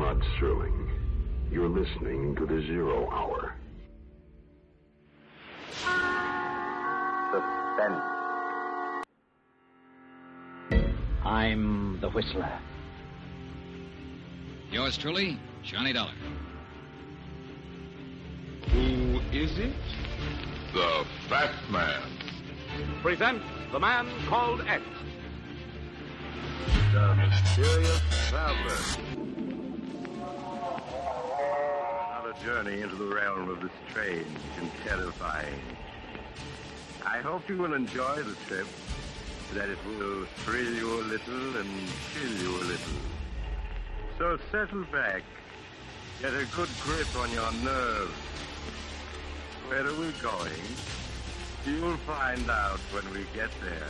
Rod Serling. You're listening to the Zero Hour. Suspense. I'm the Whistler. Yours truly, Johnny Dollar. Who is it? The Fat Man. Present The Man Called X. The Mysterious Traveler. Another journey into the realm of the strange and terrifying. I hope you will enjoy the trip, that it will thrill you a little and chill you a little. So settle back, get a good grip on your nerves. Where are we going? You'll find out when we get there.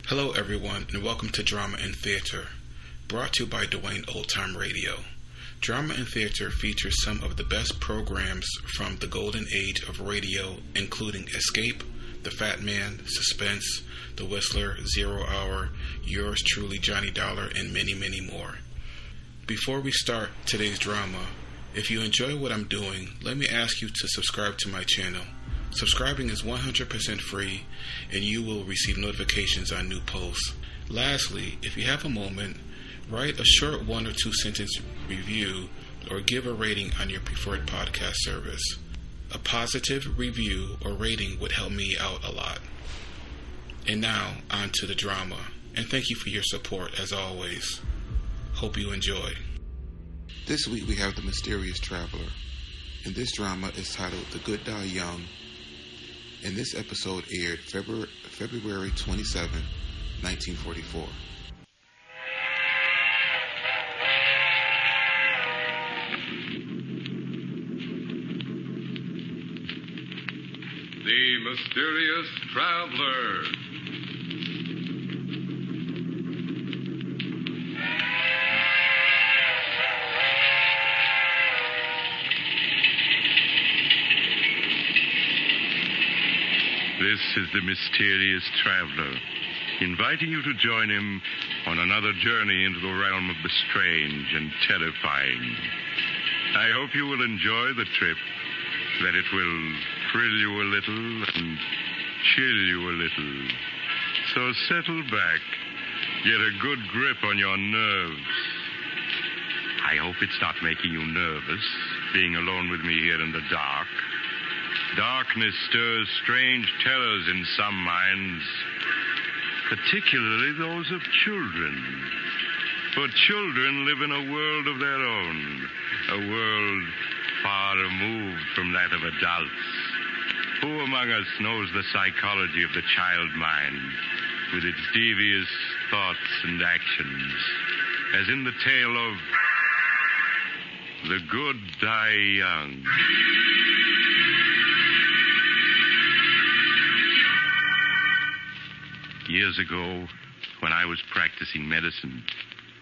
Hello everyone, and welcome to Drama and Theater, brought to you by Duane Old Time Radio. Drama and Theater features some of the best programs from the golden age of radio, including Escape, The Fat Man, Suspense, The Whistler, Zero Hour, Yours Truly, Johnny Dollar, and many, many more. Before we start today's drama, if you enjoy what I'm doing, let me ask you to subscribe to my channel. Subscribing is 100% free, and you will receive notifications on new posts. Lastly, if you have a moment, write a short 1 or 2 sentence review or give a rating on your preferred podcast service. A positive review or rating would help me out a lot. And now, on to the drama. And thank you for your support, as always. Hope you enjoy. This week we have The Mysterious Traveler. And this drama is titled The Good Die Young. And this episode aired February 27, 1944. The Mysterious Traveler. This is the Mysterious Traveler, inviting you to join him on another journey into the realm of the strange and terrifying. I hope you will enjoy the trip, that it will thrill you a little and chill you a little. So settle back, get a good grip on your nerves. I hope it's not making you nervous, being alone with me here in the dark. Darkness stirs strange terrors in some minds, particularly those of children. For children live in a world of their own, a world far removed from that of adults. Who among us knows the psychology of the child mind, with its devious thoughts and actions, as in the tale of The Good Die Young. Years ago, when I was practicing medicine,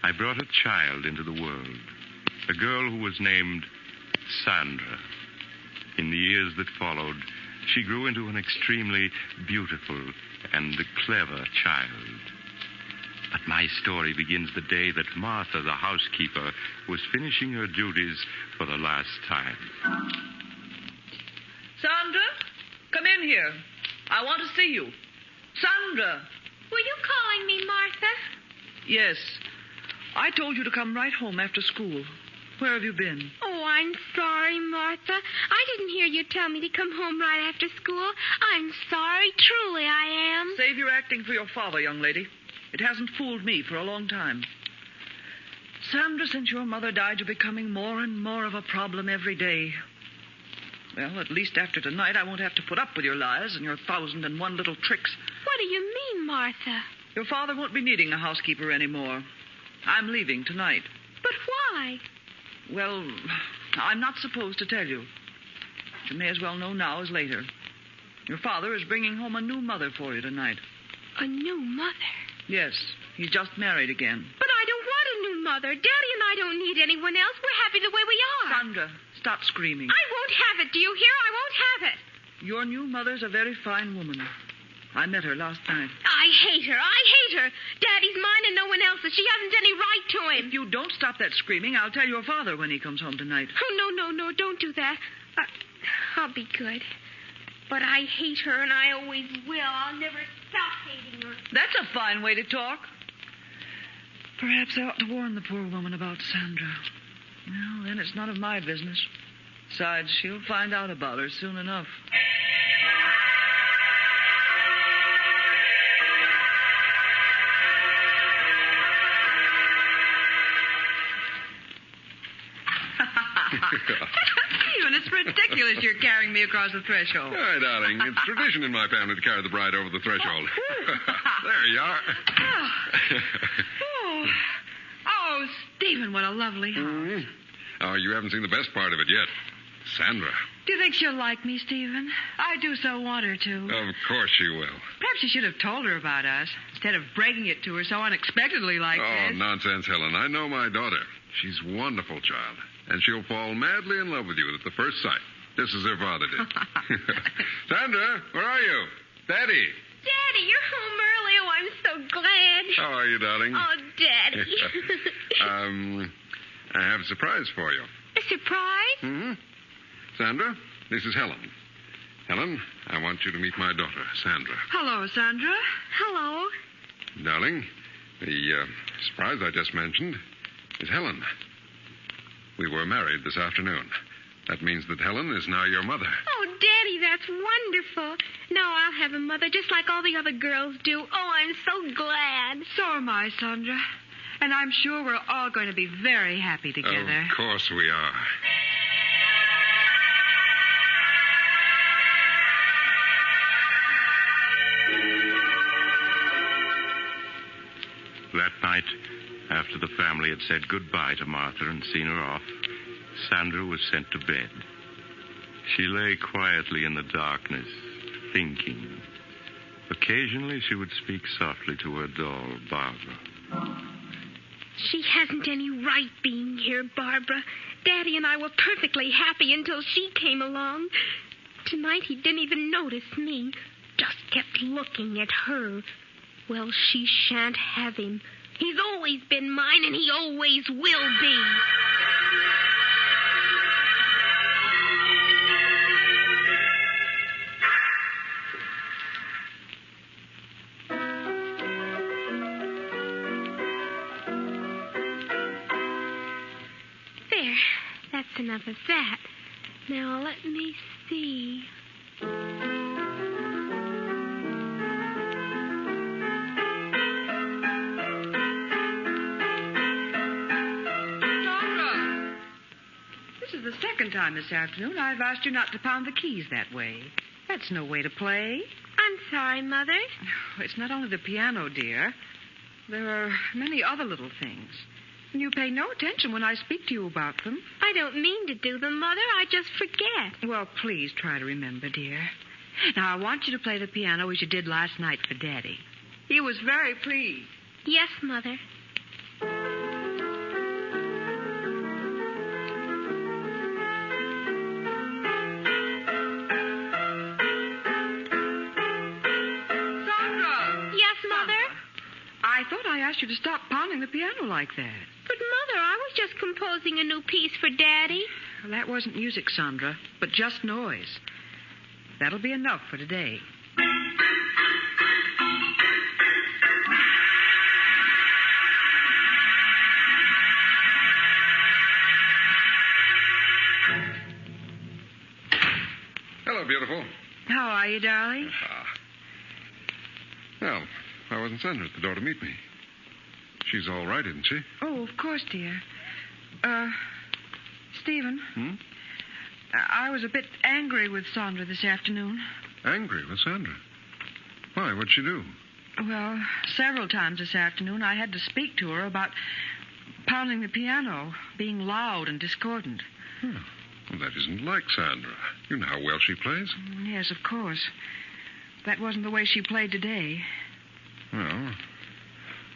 I brought a child into the world, a girl who was named Sandra. In the years that followed, she grew into an extremely beautiful and clever child. But my story begins the day that Martha, the housekeeper, was finishing her duties for the last time. Sandra, come in here. I want to see you. Sandra! Were you calling me, Martha? Yes. I told you to come right home after school. Where have you been? Oh, I'm sorry, Martha. I didn't hear you tell me to come home right after school. I'm sorry, truly I am. Save your acting for your father, young lady. It hasn't fooled me for a long time. Sandra, since your mother died, you're becoming more and more of a problem every day. Well, at least after tonight, I won't have to put up with your lies and your 1,001 little tricks. What do you mean, Martha? Your father won't be needing a housekeeper anymore. I'm leaving tonight. But why? Well, I'm not supposed to tell you. But you may as well know now as later. Your father is bringing home a new mother for you tonight. A new mother? Yes, he's just married again. But I don't want a new mother. Daddy and I I don't need anyone else. We're happy the way we are. Sandra, stop screaming. I won't have it. Do you hear? I won't have it. Your new mother's a very fine woman. I met her last night. I hate her. Daddy's mine and no one else's. She hasn't any right to him. If you don't stop that screaming, I'll tell your father when he comes home tonight. Oh, no, don't do that. I'll be good. But I hate her, and I always will. I'll never stop hating her. That's a fine way to talk. Perhaps I ought to warn the poor woman about Sandra. Well, then it's none of my business. Besides, she'll find out about her soon enough. Stephen, it's ridiculous you're carrying me across the threshold. Hi, darling. It's tradition in my family to carry the bride over the threshold. There you are. Oh, Stephen, what a lovely house. Mm-hmm. Oh, you haven't seen the best part of it yet. Sandra. Do you think she'll like me, Stephen? I do so want her to. Of course she will. Perhaps you should have told her about us, instead of breaking it to her so unexpectedly like Oh, this. nonsense, Helen. I know my daughter. She's a wonderful child. And she'll fall madly in love with you at the first sight, just as her father did. Sandra, where are you? Daddy. Daddy, you're home early. Oh, I'm so glad. How are you, darling? Oh, Daddy. I have a surprise for you. A surprise? Mm-hmm. Sandra, this is Helen. Helen, I want you to meet my daughter, Sandra. Hello, Sandra. Hello. Darling, the surprise I just mentioned is Helen. We were married this afternoon. That means that Helen is now your mother. Oh, Daddy, that's wonderful. Now I'll have a mother just like all the other girls do. Oh, I'm so glad. So am I, Sandra. And I'm sure we're all going to be very happy together. Of course we are. That night, after the family had said goodbye to Martha and seen her off, Sandra was sent to bed. She lay quietly in the darkness, thinking. Occasionally, she would speak softly to her doll, Barbara. She hasn't any right being here, Barbara. Daddy and I were perfectly happy until she came along. Tonight, he didn't even notice me. Just kept looking at her. Well, she shan't have him. He's always been mine, and he always will be. There. That's enough of that. Now, let me see. The second time this afternoon, I've asked you not to pound the keys that way. That's no way to play. I'm sorry, Mother. It's not only the piano, dear. There are many other little things. And you pay no attention when I speak to you about them. I don't mean to do them, Mother. I just forget. Well, please try to remember, dear. Now, I want you to play the piano as you did last night for Daddy. He was very pleased. Yes, Mother. I thought I asked you to stop pounding the piano like that. But, Mother, I was just composing a new piece for Daddy. Well, that wasn't music, Sandra, but just noise. That'll be enough for today. Hello, beautiful. How are you, darling? Well, why wasn't Sandra at the door to meet me? She's all right, isn't she? Oh, of course, dear. Stephen. I was a bit angry with Sandra this afternoon. Angry with Sandra? Why? What'd she do? Well, several times this afternoon I had to speak to her about pounding the piano, being loud and discordant. Well, that isn't like Sandra. You know how well she plays. Yes, of course. That wasn't the way she played today. Well,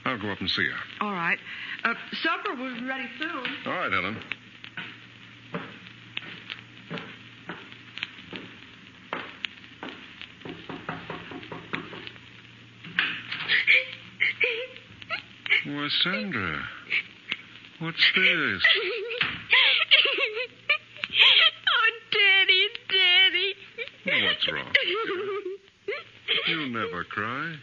I'll go up and see her. All right. Supper will be ready soon. All right, Helen. Why, Sandra, what's this? Oh, Daddy. What's wrong? You never cry.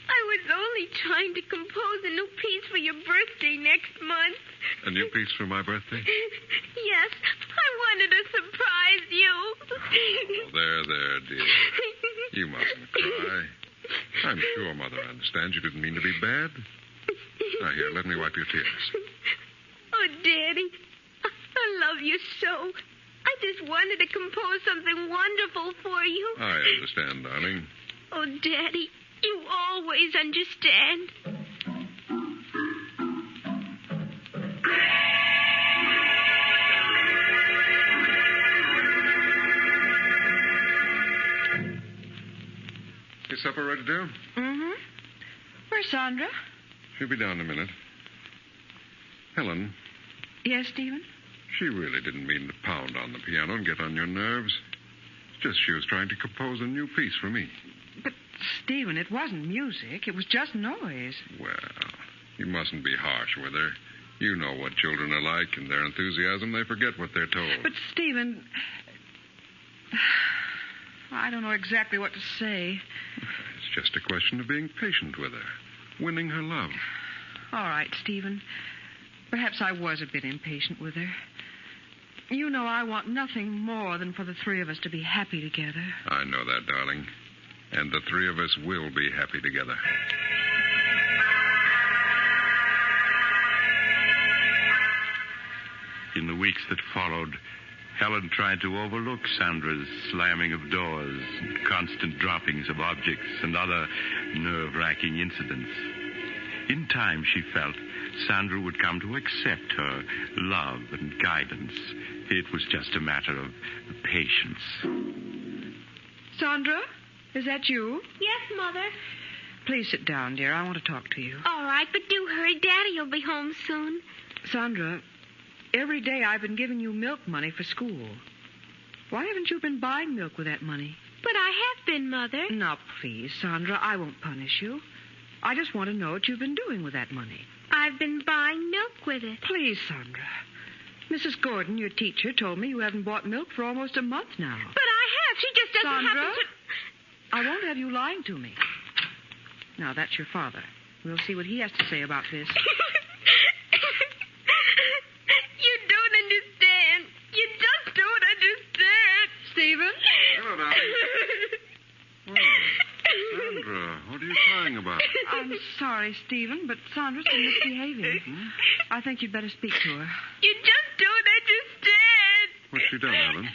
I was only trying to compose a new piece for your birthday next month. A new piece for my birthday? Yes, I wanted to surprise you. Oh, there, dear. You mustn't cry. I'm sure Mother understands you didn't mean to be bad. Now, here, let me wipe your tears. Oh, Daddy, I love you so. I just wanted to compose something wonderful for you. I understand, darling. Oh, Daddy, you always understand. Is supper ready, dear? Mm-hmm. Where's Sandra? She'll be down in a minute. Helen. Yes, Stephen? She really didn't mean to pound on the piano and get on your nerves. It's just she was trying to compose a new piece for me. But, Stephen, it wasn't music. It was just noise. Well, you mustn't be harsh with her. You know what children are like. In their enthusiasm, they forget what they're told. But, Stephen, I don't know exactly what to say. It's just a question of being patient with her, winning her love. All right, Stephen. Perhaps I was a bit impatient with her. You know I want nothing more than for the three of us to be happy together. I know that, darling. And the three of us will be happy together. In the weeks that followed, Helen tried to overlook Sandra's slamming of doors, constant droppings of objects, and other nerve-wracking incidents. In time, she felt, Sandra would come to accept her love and guidance. It was just a matter of patience. Sandra, is that you? Yes, Mother. Please sit down, dear. I want to talk to you. All right, but do hurry. Daddy will be home soon. Sandra, every day I've been giving you milk money for school. Why haven't you been buying milk with that money? But I have been, Mother. Now, please, Sandra, I won't punish you. I just want to know what you've been doing with that money. I've been buying milk with it. Please, Sandra. Mrs. Gordon, your teacher, told me you haven't bought milk for almost a month now. But I have. She just doesn't Sandra, happen to... I won't have you lying to me. Now, that's your father. We'll see what he has to say about this. You don't understand. You just don't understand. Stephen? Hello, darling. Sandra, what are you crying about? I'm sorry, Stephen, but Sandra's been misbehaving. I think you'd better speak to her. You just don't understand. What's she done, Helen?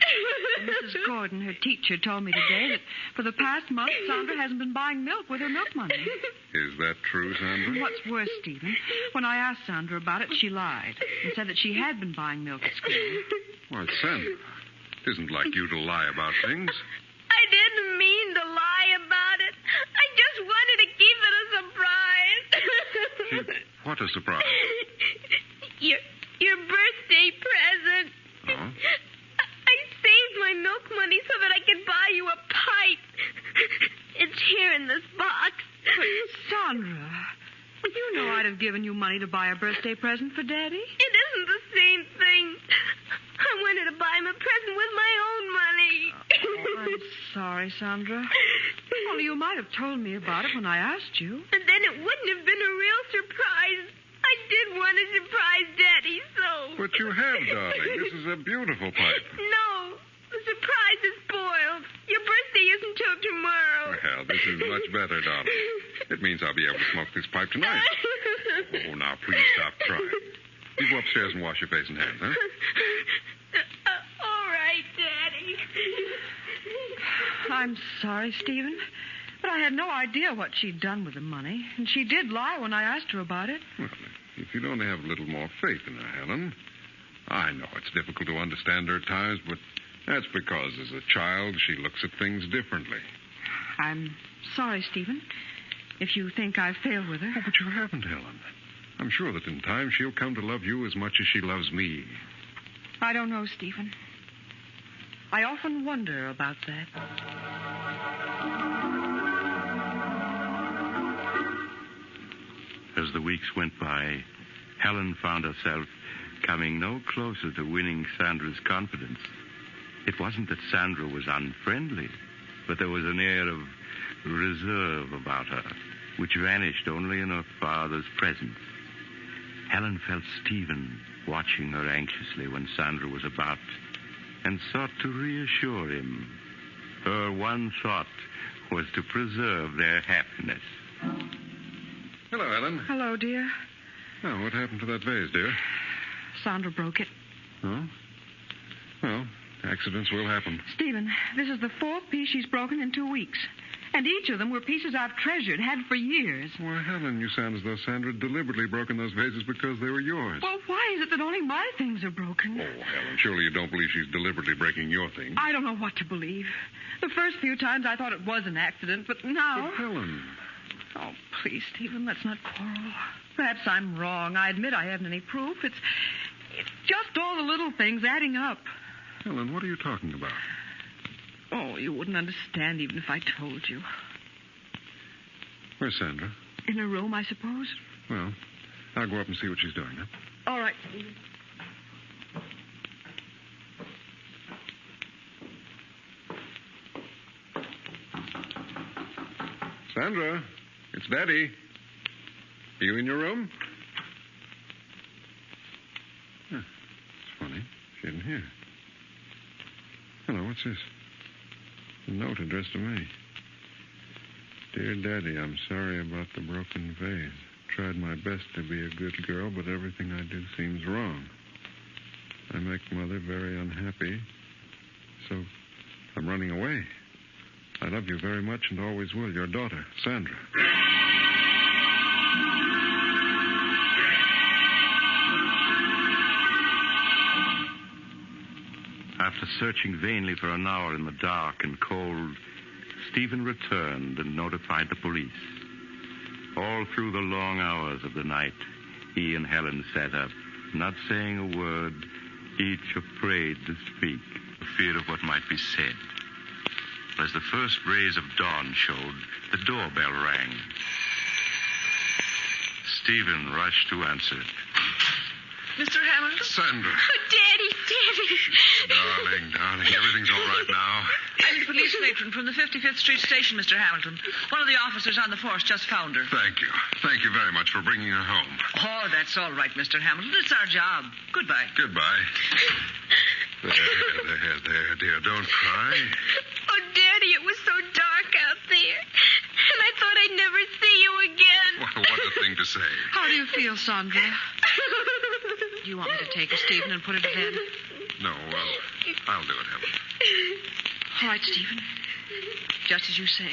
Mrs. Gordon, her teacher, told me today that for the past month, Sandra hasn't been buying milk with her milk money. Is that true, Sandra? What's worse, Stephen, when I asked Sandra about it, she lied and said that she had been buying milk at school. Why, Sandra, it isn't like you to lie about things. I didn't mean to lie about it. I just wanted to keep it a surprise. What a surprise. Your birthday present. Oh? I saved my milk money so that I could buy you a pipe. It's here in this box. But, Sandra, you know I'd have given you money to buy a birthday present for Daddy. It isn't the same thing. I wanted to buy him a present with my own money. Oh, I'm sorry, Sandra. Well, you might have told me about it when I asked you. And then it wouldn't have been a real surprise. I did want to surprise Daddy, so... But you have, darling. This is a beautiful pipe. No, the surprise is spoiled. Your birthday isn't till tomorrow. Well, this is much better, darling. It means I'll be able to smoke this pipe tonight. Oh, now, please stop crying. You go upstairs and wash your face and hands, huh? All right, Daddy. I'm sorry, Stephen, but I had no idea what she'd done with the money, and she did lie when I asked her about it. Well, if you'd only have a little more faith in her, Helen. I know it's difficult to understand her at times, but that's because as a child she looks at things differently. I'm sorry, Stephen. if you think I've failed with her. Oh, but you haven't, Helen. I'm sure that in time she'll come to love you as much as she loves me. I don't know, Stephen. I often wonder about that. As the weeks went by, Helen found herself coming no closer to winning Sandra's confidence. It wasn't that Sandra was unfriendly, but there was an air of reserve about her, which vanished only in her father's presence. Helen felt Stephen watching her anxiously when Sandra was about, and sought to reassure him. Her one thought was to preserve their happiness. Hello, Helen. Hello, dear. Oh, what happened to that vase, dear? Sandra broke it. Oh? Well, accidents will happen. Stephen, this is the fourth piece she's broken in 2 weeks. And each of them were pieces I've treasured, had for years. Why, Helen, you sound as though Sandra had deliberately broken those vases because they were yours. Well, why is it that only my things are broken? Oh, Helen, surely you don't believe she's deliberately breaking your things. I don't know what to believe. The first few times I thought it was an accident, but now... But, Helen... Oh, please, Stephen, let's not quarrel. Perhaps I'm wrong. I admit I haven't any proof. It's just all the little things adding up. Helen, what are you talking about? Oh, you wouldn't understand even if I told you. Where's Sandra? In her room, I suppose. Well, I'll go up and see what she's doing, huh? All right, Stephen. Sandra, it's Daddy. Are you in your room? Huh, it's funny. She isn't here. Hello, what's this? A note addressed to me. Dear Daddy, I'm sorry about the broken vase. Tried my best to be a good girl, but everything I do seems wrong. I make Mother very unhappy, so I'm running away. I love you very much and always will. Your daughter, Sandra. After searching vainly for an hour in the dark and cold, Stephen returned and notified the police. All through the long hours of the night, he and Helen sat up, not saying a word, each afraid to speak, for fear of what might be said. As the first rays of dawn showed, the doorbell rang. Stephen rushed to answer it. Mr. Hamilton? Sandra. Oh, Daddy. Darling, everything's all right now. I'm the police matron from the 55th Street station, Mr. Hamilton. One of the officers on the force just found her. Thank you. Thank you very much for bringing her home. Oh, that's all right, Mr. Hamilton. It's our job. Goodbye. Goodbye. There, dear. Don't cry. Oh, Daddy, it was so dark out there. And I thought I'd never see you again. What a thing to say. How do you feel, Sandra? Do you want me to take her, Stephen, and put her to bed? No, I'll do it, Helen. All right, Stephen. Just as you say.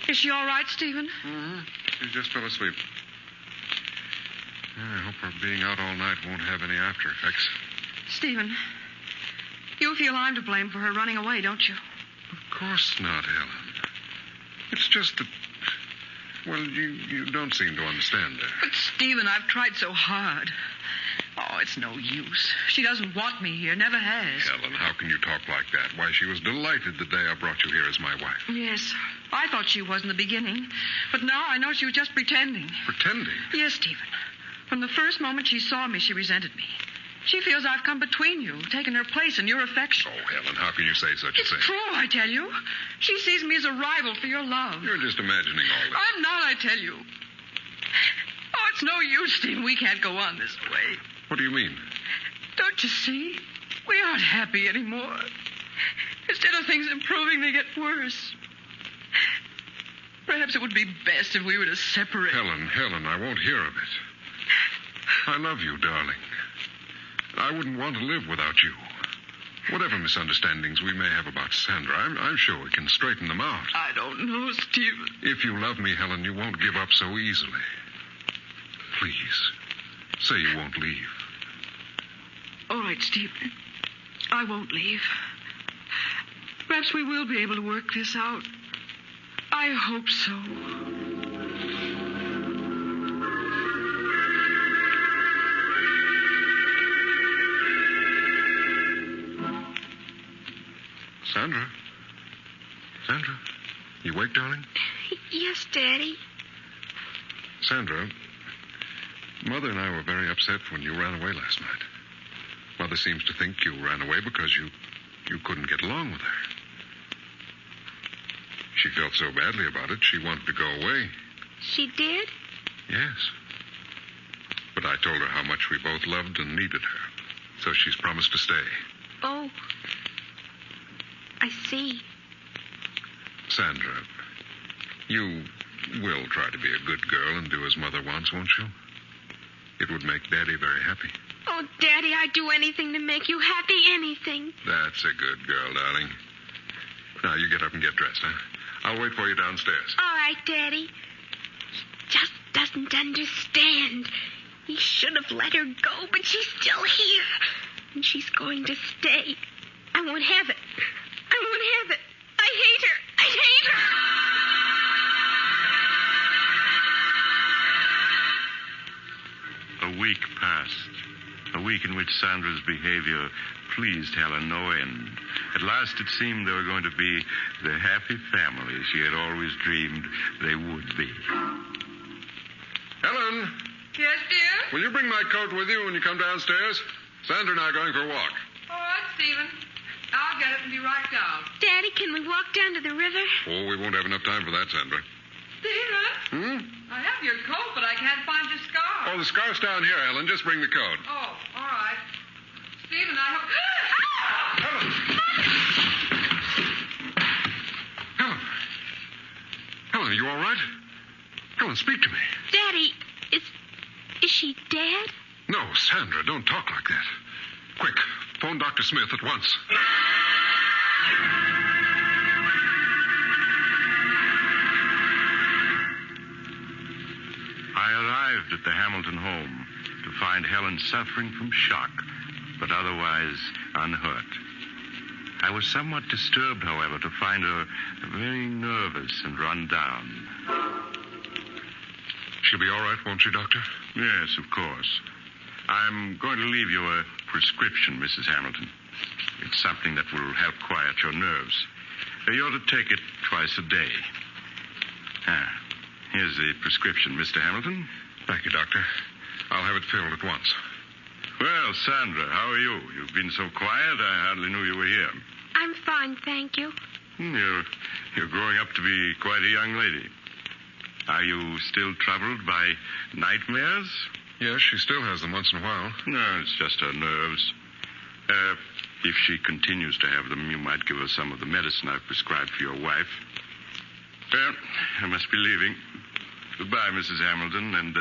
Is she all right, Stephen? Mm-hmm. She just fell asleep. I hope her being out all night won't have any after effects. Stephen, you feel I'm to blame for her running away, don't you? Of course not, Helen. It's just that, well, you don't seem to understand her. But, Stephen, I've tried so hard. Oh, it's no use. She doesn't want me here, never has. Helen, how can you talk like that? Why, she was delighted the day I brought you here as my wife. Yes, I thought she was in the beginning. But now I know she was just pretending. Pretending? Yes, Stephen. From the first moment she saw me, she resented me. She feels I've come between you, taken her place in your affection. Oh, Helen, how can you say such a thing? It's true, I tell you. She sees me as a rival for your love. You're just imagining all this. I'm not, I tell you. Oh, it's no use, Stephen. We can't go on this way. What do you mean? Don't you see? We aren't happy anymore. Instead of things improving, they get worse. Perhaps it would be best if we were to separate. Helen, I won't hear of it. I love you, darling. I wouldn't want to live without you. Whatever misunderstandings we may have about Sandra, I'm sure we can straighten them out. I don't know, Stephen. If you love me, Helen, you won't give up so easily. Please, Say you won't leave. All right, Stephen. I won't leave. Perhaps we will be able to work this out. I hope so. Sandra? Sandra? You awake, darling? Yes, Daddy. Sandra, Mother and I were very upset when you ran away last night. Mother seems to think you ran away because you couldn't get along with her. She felt so badly about it, she wanted to go away. She did? Yes. But I told her how much we both loved and needed her. So she's promised to stay. Oh. I see. Sandra, you will try to be a good girl and do as Mother wants, won't you? It would make Daddy very happy. Oh, Daddy, I'd do anything to make you happy, anything. That's a good girl, darling. Now, you get up and get dressed, huh? I'll wait for you downstairs. All right, Daddy. He just doesn't understand. He should have let her go, but she's still here. And she's going to stay. I won't have it. I won't have it. I hate her. I hate her. A week passed. A week in which Sandra's behavior pleased Helen no end. At last it seemed they were going to be the happy family she had always dreamed they would be. Helen, Yes, dear? will you bring my coat with you when you come downstairs? Sandra and I are going for a walk. All right, Stephen. I'll get it and be right down. Daddy, can we walk down to the river? Oh, we won't have enough time for that, Sandra. Stephen? I have your coat, but I can't find your scarf. Oh, the scarf's down here, Helen. Just bring the coat. Oh, all right. Stephen, I hope... Helen! Helen! Helen, are you all right? Helen, speak to me. Daddy, is she dead? No, Sandra, don't talk like that. Quick, phone Dr. Smith at once. I arrived at the Hamilton home to find Helen suffering from shock, but otherwise unhurt. I was somewhat disturbed, however, to find her very nervous and run down. She'll be all right, won't she, Doctor? Yes, of course. I'm going to leave you a prescription, Mrs. Hamilton. It's something that will help quiet your nerves. You ought to take it twice a day. Here's the prescription, Mr. Hamilton. Thank you, Doctor. I'll have it filled at once. Well, Sandra, how are you? You've been so quiet, I hardly knew you were here. I'm fine, thank you. You're growing up to be quite a young lady. Are you still troubled by nightmares? Yes, she still has them once in a while. No, it's just her nerves. If she continues to have them, you might give her some of the medicine I've prescribed for your wife. Well, I must be leaving. Goodbye, Mrs. Hamilton, and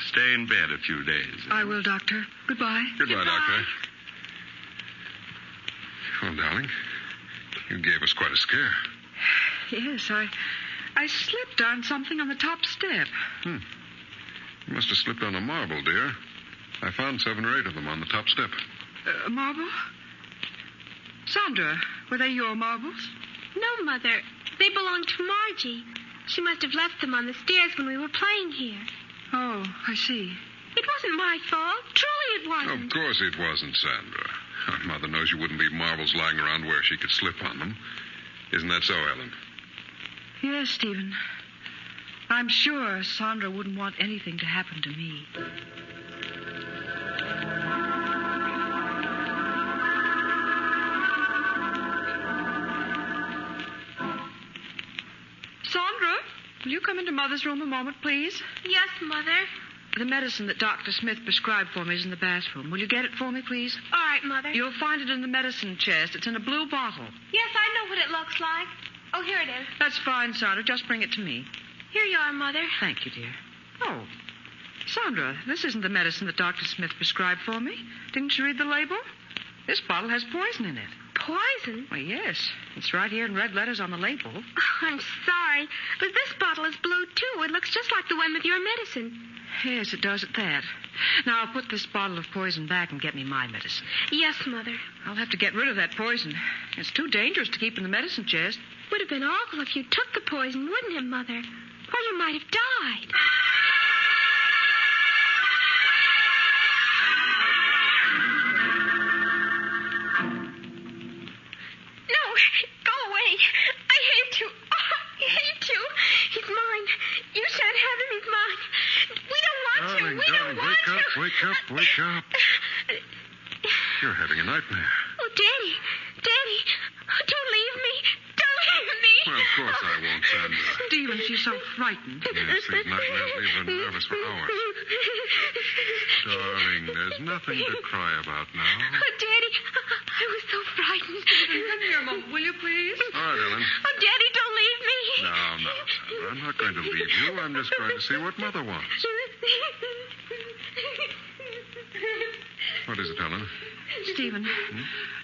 stay in bed a few days. I will, Doctor. Goodbye. Goodbye, Doctor. Well, darling, you gave us quite a scare. Yes, I slipped on something on the top step. You must have slipped on a marble, dear. I found 7 or 8 of them on the top step. A marble? Sandra, were they your marbles? No, Mother. They belong to Margie. She must have left them on the stairs when we were playing here. Oh, I see. It wasn't my fault. Truly it wasn't. Of course it wasn't, Sandra. Our mother knows you wouldn't leave marbles lying around where she could slip on them. Isn't that so, Helen? Yes, Stephen. I'm sure Sandra wouldn't want anything to happen to me. Sandra, will you come into Mother's room a moment, please? Yes, Mother. The medicine that Dr. Smith prescribed for me is in the bathroom. Will you get it for me, please? All right, Mother. You'll find it in the medicine chest. It's in a blue bottle. Yes, I know what it looks like. Oh, here it is. That's fine, Sandra. Just bring it to me. Here you are, Mother. Thank you, dear. Oh, Sandra, this isn't the medicine that Dr. Smith prescribed for me. Didn't you read the label? This bottle has poison in it. poison? Well, yes. It's right here in red letters on the label. Oh, I'm sorry, but this bottle is blue, too. It looks just like the one with your medicine. Yes, it does at that. Now, I'll put this bottle of poison back and get me my medicine. Yes, Mother. I'll have to get rid of that poison. It's too dangerous to keep in the medicine chest. Would have been awful if you took the poison, wouldn't it, Mother? Or you might have died. No, go away. I hate you. Oh, I hate you. He's mine. You shan't have him. He's mine. We don't want you. We don't want you. Wake up. You're having a nightmare. Oh, Daddy. Daddy. Don't leave me. Don't leave me. Well, of course I won't, Sandra. Stephen, she's so frightened. Yes, these nightmares leave her nervous for hours. Darling, there's nothing to cry about now. Oh, Daddy, I was so frightened. Come here a moment, will you, please? All right, Helen. Oh, Daddy, don't leave me. No, Sandra. I'm not going to leave you. I'm just going to see what Mother wants. What is it, Helen? Stephen,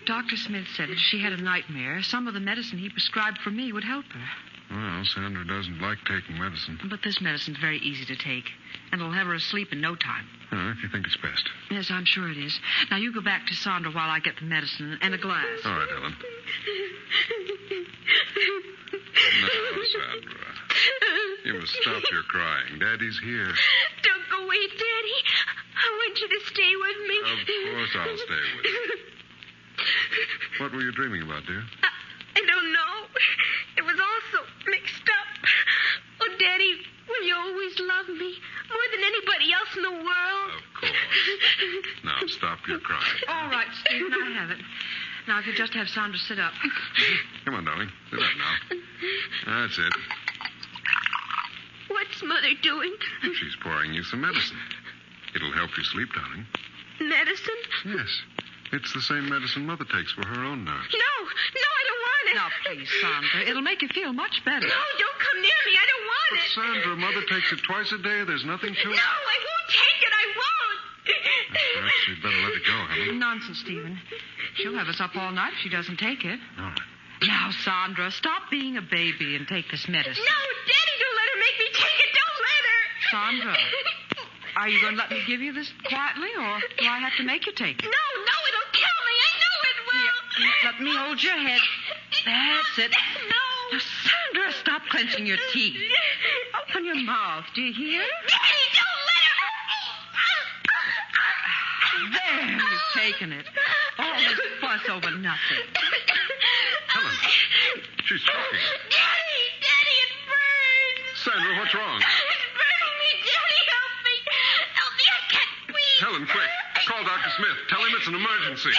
Dr. Smith said if she had a nightmare, some of the medicine he prescribed for me would help her. Well, Sandra doesn't like taking medicine. But this medicine's very easy to take, and it'll have her asleep in no time. If you think it's best. Yes, I'm sure it is. Now, you go back to Sandra while I get the medicine and a glass. All right, Helen. Now, Sandra, you must stop your crying. Daddy's here. Don't go away, Daddy. I want you to stay with me. Of course I'll stay with you. What were you dreaming about, dear? I don't know. It was all so mixed up. Oh, Daddy, will you always love me more than anybody else in the world? Of course. Now, stop your crying. All right, Stephen, I have it. Now, if you just have Sandra sit up. Come on, darling. Sit up now. That's it. What's Mother doing? She's pouring you some medicine. It'll help you sleep, darling. Medicine? Yes. It's the same medicine Mother takes for her own nerves. No, I don't want it. Now, please, Sandra. It'll make you feel much better. No, don't come near me. I don't want But, it. Sandra, Mother takes it twice a day. There's nothing to it. No, I won't take it. I won't. Perhaps you'd better let it go, Helen. Nonsense, Stephen. She'll have us up all night if she doesn't take it. All right. Now, Sandra, stop being a baby and take this medicine. No, Daddy, don't let her make me take it. Don't let her. Sandra, are you going to let me give you this quietly, or do I have to make you take it? No, it'll kill me. I know it will. Yeah, let me hold your head. That's it. No. Now, Sandra, stop clenching your teeth. Open your mouth. Do you hear? Daddy, don't let her. There, you've taken it. All this fuss over nothing. Helen, she's talking. Daddy, it burns. Sandra, what's wrong? It's burning me. Daddy, help me. Help me. I can't breathe. Helen, quick. Call Dr. Smith. Tell him it's an emergency.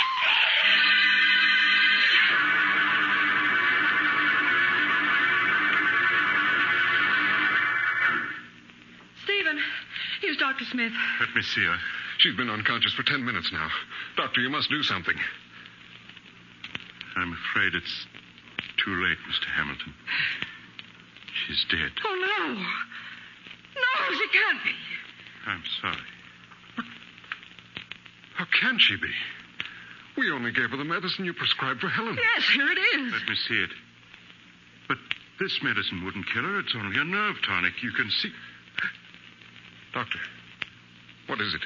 Stephen, here's Dr. Smith. Let me see her. She's been unconscious for 10 minutes now. Doctor, you must do something. I'm afraid it's too late, Mr. Hamilton. She's dead. Oh, no. No, she can't be. I'm sorry. How can she be? We only gave her the medicine you prescribed for Helen. Yes, here it is. Let me see it. But this medicine wouldn't kill her. It's only a nerve tonic. You can see. Doctor, what is it?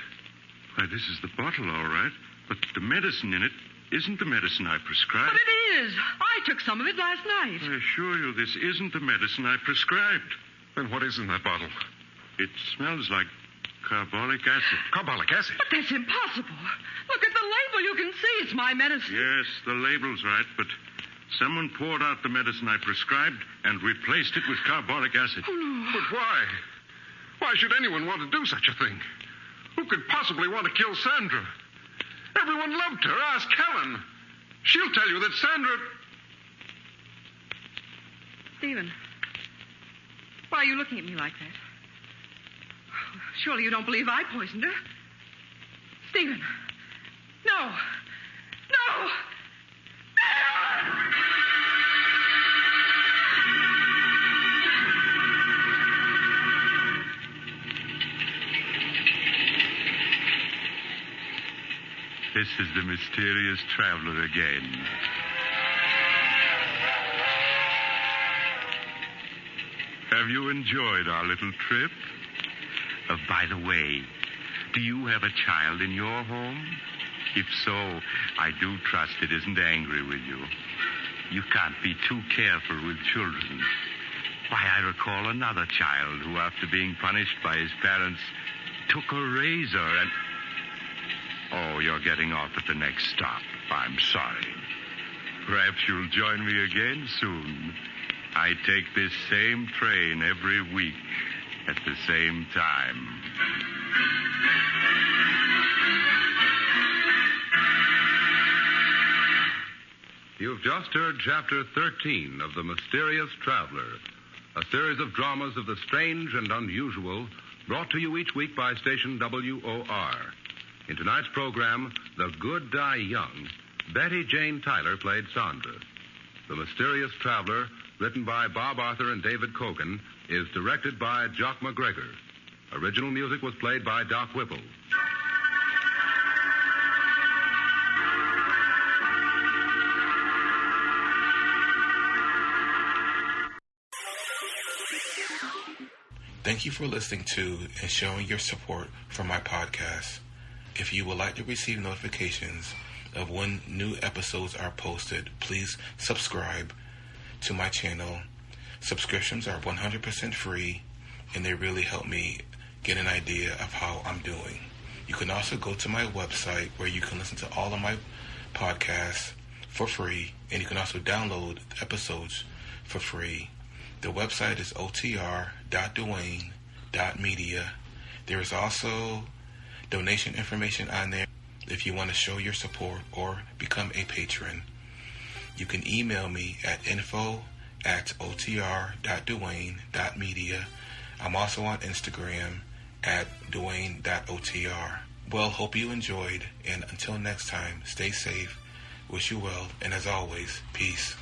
Why, this is the bottle, all right. But the medicine in it isn't the medicine I prescribed. But it is. I took some of it last night. I assure you, this isn't the medicine I prescribed. Then what is in that bottle? It smells like carbolic acid. Carbolic acid? But that's impossible. Look at the label. You can see it's my medicine. Yes, the label's right, but someone poured out the medicine I prescribed and replaced it with carbolic acid. Oh, no. But why? Why should anyone want to do such a thing? Who could possibly want to kill Sandra? Everyone loved her. Ask Helen. She'll tell you that Sandra... Stephen, why are you looking at me like that? Surely you don't believe I poisoned her? Stephen, no. No! This is the mysterious traveler again. Have you enjoyed our little trip? By the way, do you have a child in your home? If so, I do trust it isn't angry with you. You can't be too careful with children. Why, I recall another child who, after being punished by his parents, took a razor and... Oh, you're getting off at the next stop. I'm sorry. Perhaps you'll join me again soon. I take this same train every week at the same time. You've just heard Chapter 13 of The Mysterious Traveler, a series of dramas of the strange and unusual brought to you each week by station WOR. In tonight's program, The Good Die Young, Betty Jane Tyler played Sandra. The Mysterious Traveler, written by Bob Arthur and David Cogan, is directed by Jock McGregor. Original music was played by Doc Whipple. Thank you for listening to and showing your support for my podcast. If you would like to receive notifications of when new episodes are posted, please subscribe to my channel. Subscriptions are 100% free, and they really help me get an idea of how I'm doing. You can also go to my website where you can listen to all of my podcasts for free, and you can also download episodes for free. The website is otr.duane.media. There is also donation information on there if you want to show your support or become a patron. You can email me at info@otr.duane.media. I'm also on Instagram at duane.otr. Well, hope you enjoyed, and until next time, stay safe, wish you well, and as always, peace.